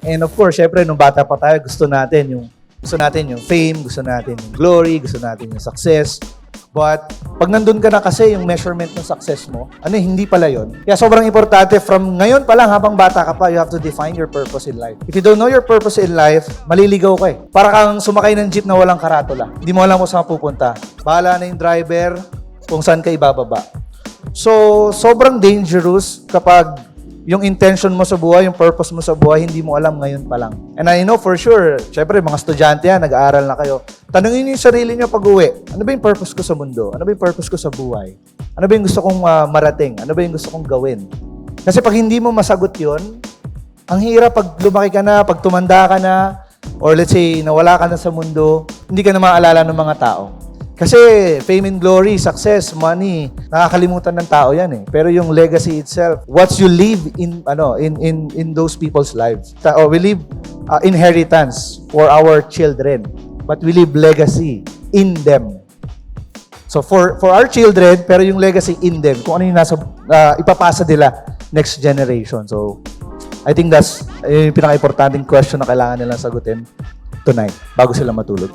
And of course, syempre, nung bata pa tayo, gusto natin yung fame, gusto natin yung glory, gusto natin yung success. But pag nandun ka na kasi yung measurement ng success mo, hindi pala yun. Kaya sobrang importante from ngayon pa lang habang bata ka pa, you have to define your purpose in life. If you don't know your purpose in life, maliligaw ka eh. Para kang sumakay ng jeep na walang karatula. Hindi mo alam kung saan pupunta. Bahala na yung driver kung saan ka ibababa. So, sobrang dangerous kapag yung intention mo sa buhay, yung purpose mo sa buhay, hindi mo alam ngayon pa lang. And I know for sure, syempre, mga estudyante yan, nag-aaral na kayo. Tanungin niyo yung sarili niyo pag-uwi. Ano ba yung purpose ko sa mundo? Ano ba yung purpose ko sa buhay? Ano ba yung gusto kong marating? Ano ba yung gusto kong gawin? Kasi pag hindi mo masagot yun, ang hirap pag lumaki ka na, pag tumanda ka na, or let's say, nawala ka na sa mundo, hindi ka na maaalala ng mga tao. Kasi fame and glory, success, money, nakakalimutan ng tao 'yan eh. Pero yung legacy itself, what you leave in those people's lives. We leave inheritance for our children, but we leave legacy in them. So for our children, pero yung legacy in them, kung ano yung ipapasa nila next generation. So I think that's yung pinaka-importanting question na kailangan nilang sagutin tonight bago sila matulog.